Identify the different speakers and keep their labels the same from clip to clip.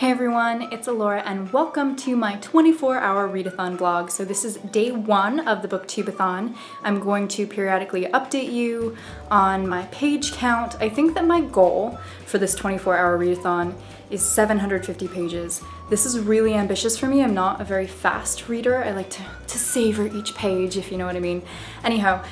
Speaker 1: Hey everyone, it's Alora and welcome to my 24-hour readathon vlog. So this is day one of the BookTube-A-Thon. I'm going to periodically update you on my page count. I think that my goal for this 24-hour readathon is 750 pages. This is really ambitious for me. I'm not a very fast reader. I like to savor each page, if you know what I mean. Anyhow,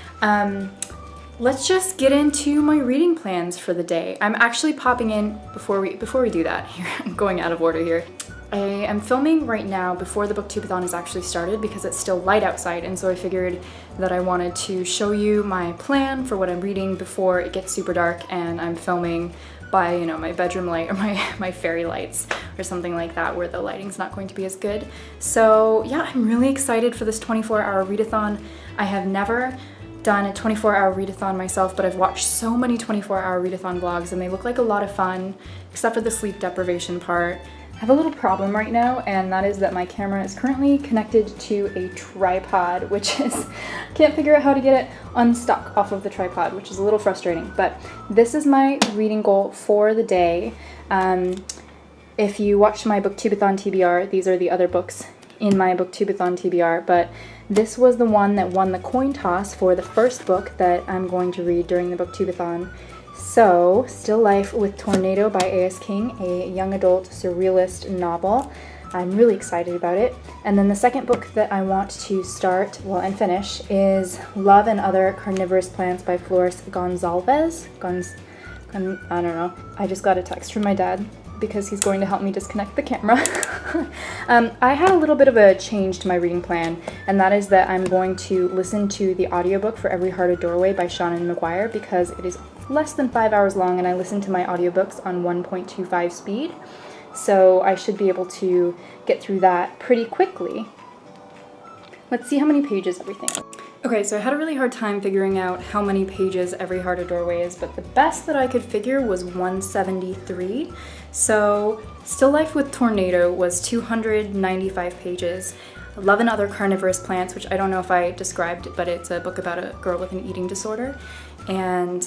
Speaker 1: let's just get into my reading plans for the day. I'm actually popping in before we do that. Here, I'm going out of order here. I am filming right now before the BookTube-A-Thon has actually started because it's still light outside, and so I figured that I wanted to show you my plan for what I'm reading before it gets super dark and I'm filming by, you know, my bedroom light or my fairy lights or something like that where the lighting's not going to be as good. So yeah, I'm really excited for this 24-hour readathon. I have never done a 24-hour readathon myself, but I've watched so many 24-hour readathon vlogs and they look like a lot of fun, except for the sleep deprivation part. I have a little problem right now, and that is that my camera is currently connected to a tripod, which is, can't figure out how to get it unstuck off of the tripod, which is a little frustrating, but this is my reading goal for the day. If you watched my BookTube-A-Thon TBR, these are the other books in my BookTube-A-Thon TBR, but this was the one that won the coin toss for the first book that I'm going to read during the BookTube-A-Thon. So, Still Life with Tornado by A.S. King, a young adult surrealist novel. I'm really excited about it. And then the second book that I want to start, well, and finish, is Love and Other Carnivorous Plants by Flores Gonzalez. I don't know. I just got a text from my dad because he's going to help me disconnect the camera. I had a little bit of a change to my reading plan, and that is that I'm going to listen to the audiobook for Every Heart a Doorway by Seanan McGuire because it is less than 5 hours long and I listen to my audiobooks on 1.25 speed. So I should be able to get through that pretty quickly. Let's see how many pages everything is. Okay, so I had a really hard time figuring out how many pages Every Heart a Doorway is, but the best that I could figure was 173. So Still Life with Tornado was 295 pages. Love and Other Carnivorous Plants, which I don't know if I described, but it's a book about a girl with an eating disorder and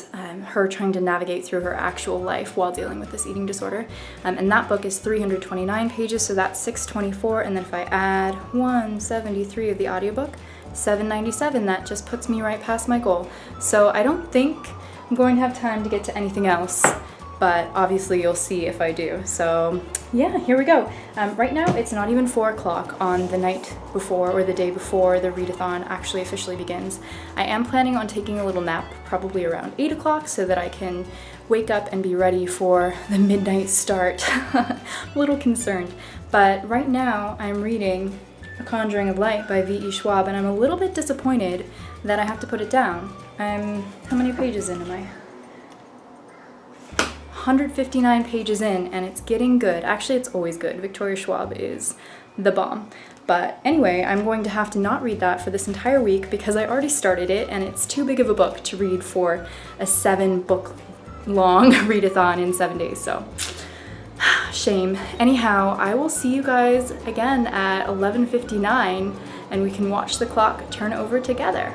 Speaker 1: her trying to navigate through her actual life while dealing with this eating disorder. And that book is 329 pages, so that's 624, and then if I add 173 of the audiobook, 797, that just puts me right past my goal. So I don't think I'm going to have time to get to anything else, but obviously you'll see if I do. So yeah, here we go. Right now it's not even 4 o'clock on the night before or the day before the readathon actually officially begins. I am planning on taking a little nap, probably around 8 o'clock, so that I can wake up and be ready for the midnight start. A little concerned, but right now I'm reading A Conjuring of Light by V.E. Schwab, and I'm a little bit disappointed that I have to put it down. How many pages in am I? 159 pages in, and it's getting good. Actually, it's always good. Victoria Schwab is the bomb. But anyway, I'm going to have to not read that for this entire week because I already started it, and it's too big of a book to read for a 7-book long readathon in 7 days, so shame. Anyhow, I will see you guys again at 11:59 and we can watch the clock turn over together.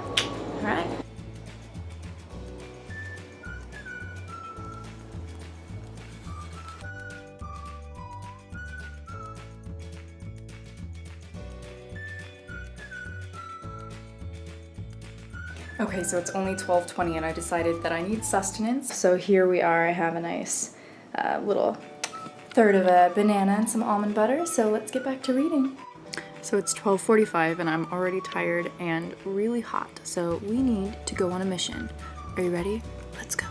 Speaker 1: All right. Okay, so it's only 12:20 and I decided that I need sustenance. So here we are. I have a nice little third of a banana and some almond butter, so let's get back to reading. So it's 12:45 and I'm already tired and really hot, so we need to go on a mission. Are you ready? Let's go.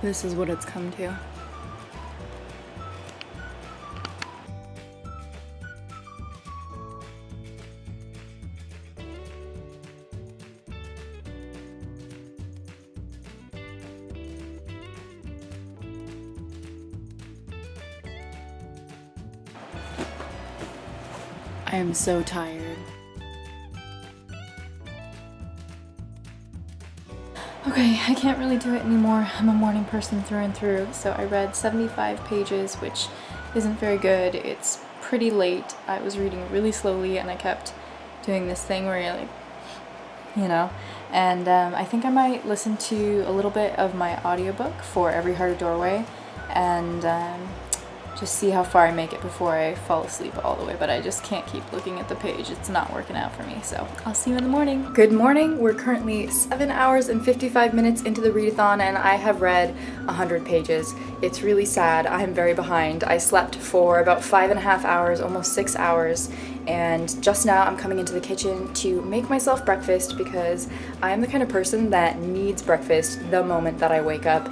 Speaker 1: This is what it's come to. I am so tired. Okay, I can't really do it anymore. I'm a morning person through and through, so I read 75 pages, which isn't very good. It's pretty late. I was reading really slowly and I kept doing this thing where you're like, you know, and I think I might listen to a little bit of my audiobook for Every Heart a Doorway and just see how far I make it before I fall asleep all the way, but I just can't keep looking at the page. It's not working out for me, so I'll see you in the morning. Good morning. We're currently 7 hours and 55 minutes into the readathon and I have read 100 pages. It's really sad. I'm very behind. I slept for about 5.5 hours, almost 6 hours, and just now I'm coming into the kitchen to make myself breakfast because I'm the kind of person that needs breakfast the moment that I wake up.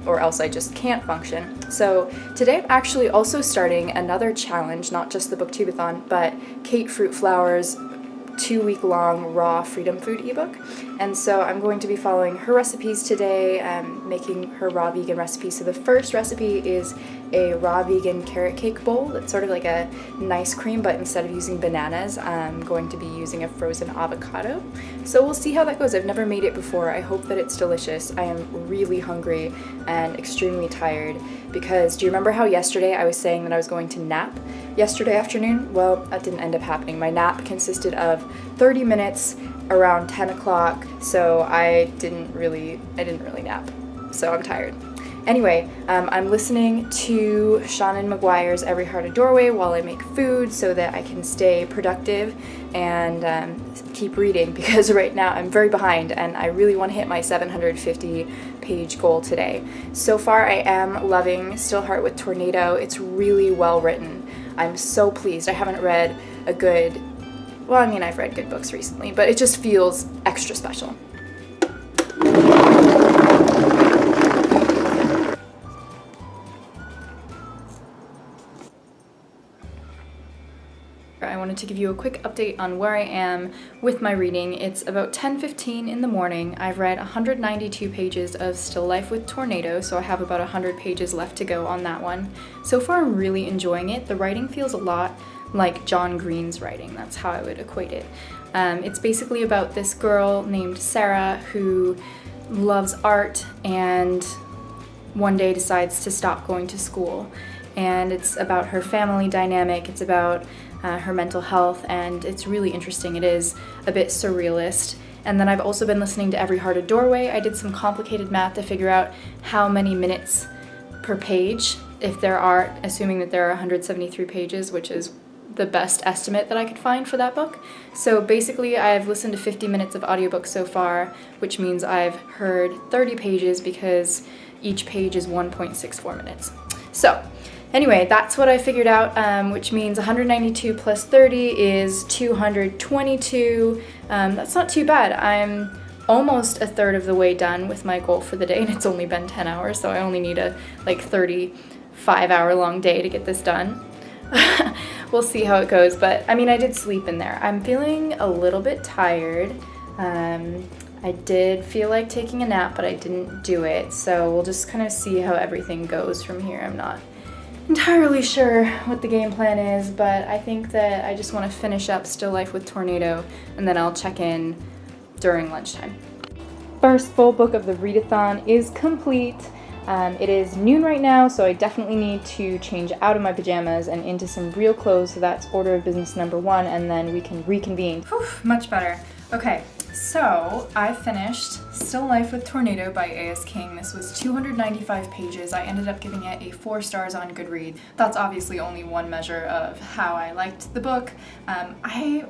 Speaker 1: Or else I just can't function. So today I'm actually also starting another challenge, not just the BookTube-A-Thon, but Kate Fruit Flower's 2-week-long raw freedom food ebook. And so I'm going to be following her recipes today, making her raw vegan recipes. So the first recipe is a raw vegan carrot cake bowl. It's sort of like a nice cream, but instead of using bananas, I'm going to be using a frozen avocado. So we'll see how that goes. I've never made it before. I hope that it's delicious. I am really hungry and extremely tired because do you remember how yesterday I was saying that I was going to nap yesterday afternoon? Well, that didn't end up happening. My nap consisted of 30 minutes around 10 o'clock, so I didn't really nap. So I'm tired. Anyway, I'm listening to Shannon McGuire's Every Heart a Doorway while I make food so that I can stay productive and keep reading because right now I'm very behind and I really want to hit my 750 page goal today. So far I am loving Still Heart with Tornado. It's really well written. I'm so pleased. I haven't read a good, well, I mean, I've read good books recently, but it just feels extra special. I wanted to give you a quick update on where I am with my reading. It's about 10:15 in the morning. I've read 192 pages of Still Life with Tornado, so I have about 100 pages left to go on that one. So far I'm really enjoying it. The writing feels a lot like John Green's writing. That's how I would equate it. It's basically about this girl named Sarah who loves art and one day decides to stop going to school. And it's about her family dynamic, it's about her mental health, and it's really interesting. It is a bit surrealist. And then I've also been listening to Every Heart a Doorway. I did some complicated math to figure out how many minutes per page, if there are, assuming that there are 173 pages, which is the best estimate that I could find for that book. So basically I've listened to 50 minutes of audiobook so far, which means I've heard 30 pages because each page is 1.64 minutes. So anyway, that's what I figured out, which means 192 plus 30 is 222. That's not too bad. I'm almost a third of the way done with my goal for the day, and it's only been 10 hours, so I only need a 35-hour long day to get this done. We'll see how it goes, but I mean, I did sleep in there. I'm feeling a little bit tired. I did feel like taking a nap, but I didn't do it, so we'll just kind of see how everything goes from here. I'm not entirely sure what the game plan is, but I think that I just want to finish up Still Life with Tornado, and then I'll check in during lunchtime. First full book of the readathon is complete. It is noon right now, so I definitely need to change out of my pajamas and into some real clothes, so that's order of business number 1, and then we can reconvene. Whew, much better. Okay, so I finished Still Life with Tornado by A.S. King. This was 295 pages. I ended up giving it a 4 stars on Goodreads. That's obviously only one measure of how I liked the book. I'm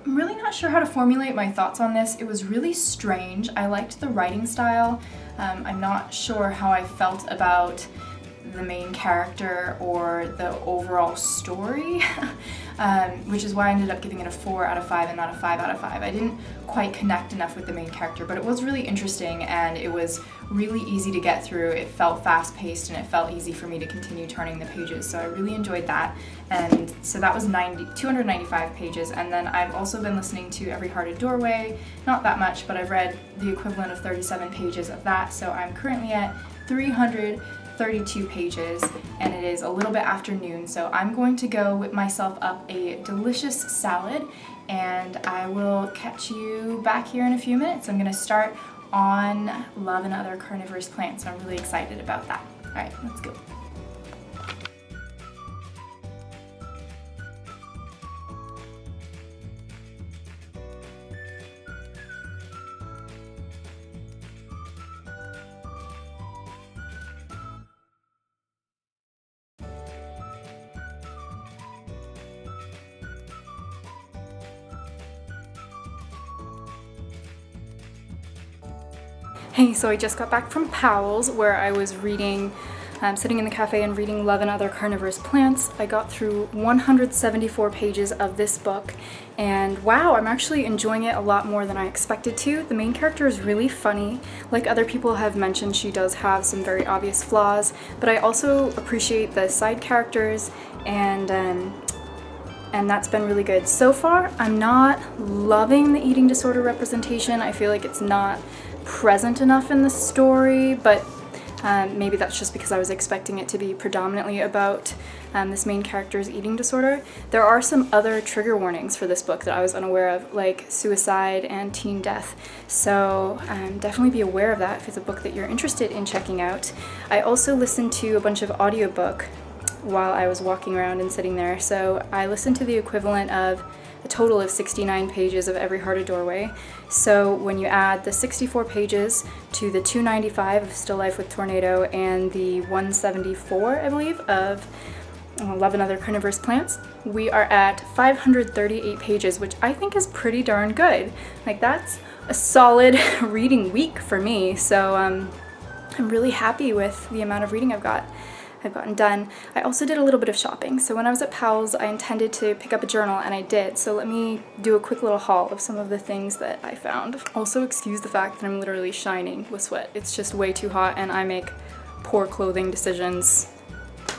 Speaker 1: really not sure how to formulate my thoughts on this. It was really strange. I liked the writing style. I'm not sure how I felt about the main character or the overall story, which is why I ended up giving it a 4 out of 5 and not a 5 out of 5. I didn't quite connect enough with the main character, but it was really interesting and it was really easy to get through. It felt fast-paced and it felt easy for me to continue turning the pages, so I really enjoyed that. And so that was 295 pages, and then I've also been listening to Every Heart a Doorway. Not that much, but I've read the equivalent of 37 pages of that, so I'm currently at 332 pages, and it is a little bit after noon, so I'm going to go whip myself up a delicious salad, and I will catch you back here in a few minutes. I'm going to start on Love and Other Carnivorous Plants. So I'm really excited about that. All right, let's go. Hey, so I just got back from Powell's where I was reading, sitting in the cafe and reading Love and Other Carnivorous Plants. I got through 174 pages of this book and wow, I'm actually enjoying it a lot more than I expected to. The main character is really funny. Like other people have mentioned, she does have some very obvious flaws, but I also appreciate the side characters and that's been really good. So far, I'm not loving the eating disorder representation. I feel like it's not present enough in the story, but maybe that's just because I was expecting it to be predominantly about this main character's eating disorder. There are some other trigger warnings for this book that I was unaware of, like suicide and teen death, so definitely be aware of that if it's a book that you're interested in checking out. I also listened to a bunch of audiobook while I was walking around and sitting there, so I listened to the equivalent of a total of 69 pages of Every Heart a Doorway. So when you add the 64 pages to the 295 of Still Life with Tornado and the 174, I believe, of Love and Other Carnivorous Plants, we are at 538 pages, which I think is pretty darn good. Like, that's a solid reading week for me, so I'm really happy with the amount of reading I've gotten done. I also did a little bit of shopping. So when I was at Powell's, I intended to pick up a journal, and I did. So let me do a quick little haul of some of the things that I found. Also, excuse the fact that I'm literally shining with sweat. It's just way too hot, and I make poor clothing decisions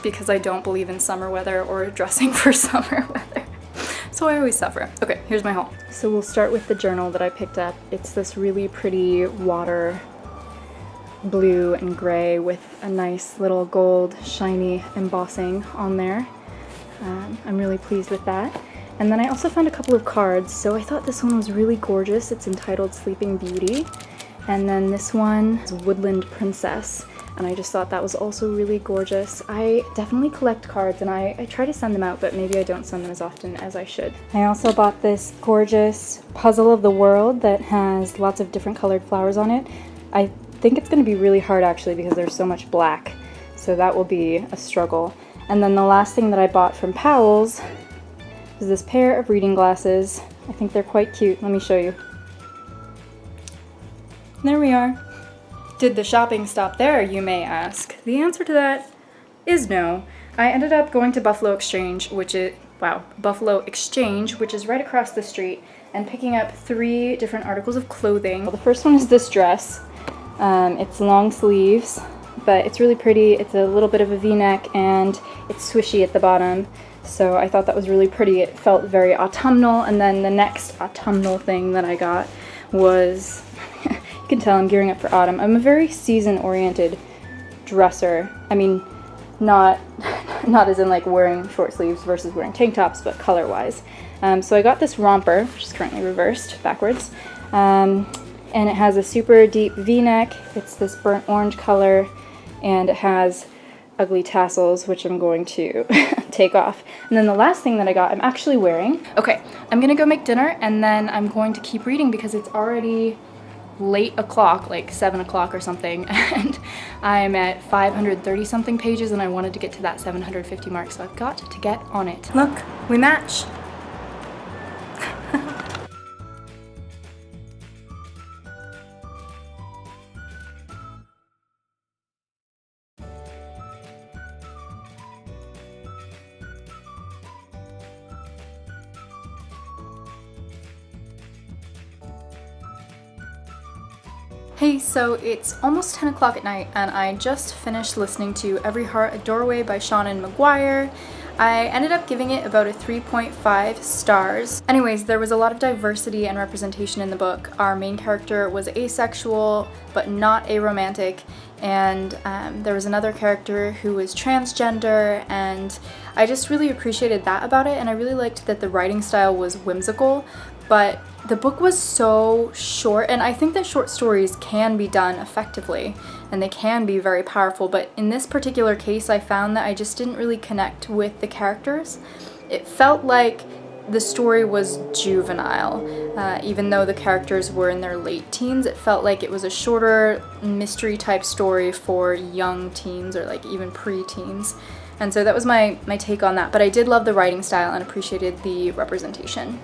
Speaker 1: because I don't believe in summer weather or dressing for summer weather. So I always suffer. Okay, here's my haul. So we'll start with the journal that I picked up. It's this really pretty water blue and gray with a nice little gold shiny embossing on there. I'm really pleased with that. And then I also found a couple of cards, so I thought this one was really gorgeous. It's entitled Sleeping Beauty. And then this one is Woodland Princess, and I just thought that was also really gorgeous. I definitely collect cards, and I try to send them out, but maybe I don't send them as often as I should. I also bought this gorgeous Puzzle of the World that has lots of different colored flowers on it. I think it's going to be really hard actually because there's so much black, so that will be a struggle. And then the last thing that I bought from Powell's is this pair of reading glasses. I think they're quite cute. Let me show you. There we are. Did the shopping stop there, you may ask? The answer to that is no. I ended up going to Buffalo Exchange, which is right across the street, and picking up 3 different articles of clothing. Well, the first one is this dress. It's long sleeves, but it's really pretty. It's a little bit of a v-neck and it's swishy at the bottom, so I thought that was really pretty. It felt very autumnal. And then the next autumnal thing that I got was, you can tell I'm gearing up for autumn. I'm a very season-oriented dresser. I mean, not as in like wearing short sleeves versus wearing tank tops, but color-wise. So I got this romper, which is currently reversed backwards. And it has a super deep v-neck. It's this burnt orange color, and it has ugly tassels, which I'm going to take off. And then the last thing that I got, I'm actually wearing. Okay, I'm gonna go make dinner, and then I'm going to keep reading because it's already late o'clock, like 7 o'clock or something, and I'm at 530 something pages, and I wanted to get to that 750 mark, so I've got to get on it. Look, we match. Hey, so it's almost 10 o'clock at night, and I just finished listening to Every Heart a Doorway by Seanan McGuire. I ended up giving it about a 3.5 stars. Anyways, there was a lot of diversity and representation in the book. Our main character was asexual, but not aromantic, and there was another character who was transgender, and I just really appreciated that about it, and I really liked that the writing style was whimsical, but The book was so short, and I think that short stories can be done effectively and they can be very powerful, but in this particular case I found that I just didn't really connect with the characters. It felt like the story was juvenile, even though the characters were in their late teens. It felt like it was a shorter mystery type story for young teens or like even pre-teens. And so that was my take on that, but I did love the writing style and appreciated the representation.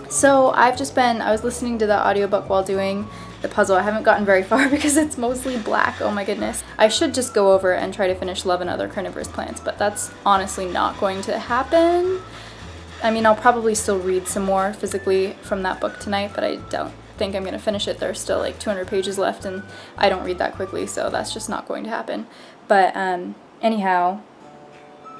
Speaker 1: So I was listening to the audiobook while doing the puzzle. I haven't gotten very far because it's mostly black, oh my goodness. I should just go over and try to finish Love and Other Carnivorous Plants, but that's honestly not going to happen. I mean, I'll probably still read some more physically from that book tonight, but I don't think I'm gonna finish it. There's still like 200 pages left and I don't read that quickly, so that's just not going to happen. But anyhow,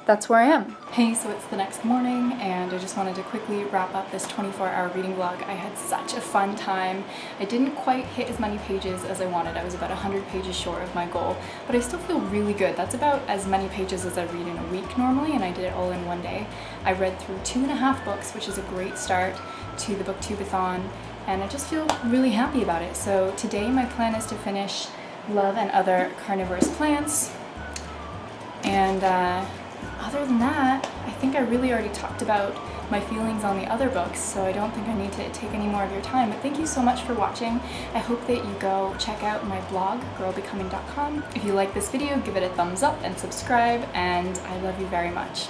Speaker 1: that's where I am. Hey, so it's the next morning and I just wanted to quickly wrap up this 24-hour reading vlog. I had such a fun time. I didn't quite hit as many pages as I wanted. I was about 100 pages short of my goal, but I still feel really good. That's about as many pages as I read in a week normally, and I did it all in one day. I read through 2.5 books, which is a great start to the BookTube-A-Thon, and I just feel really happy about it. So today my plan is to finish Love and Other Carnivorous Plants, and other than that, I think I really already talked about my feelings on the other books, so I don't think I need to take any more of your time. But thank you so much for watching. I hope that you go check out my blog, girlbecoming.com. If you like this video, give it a thumbs up and subscribe, and I love you very much.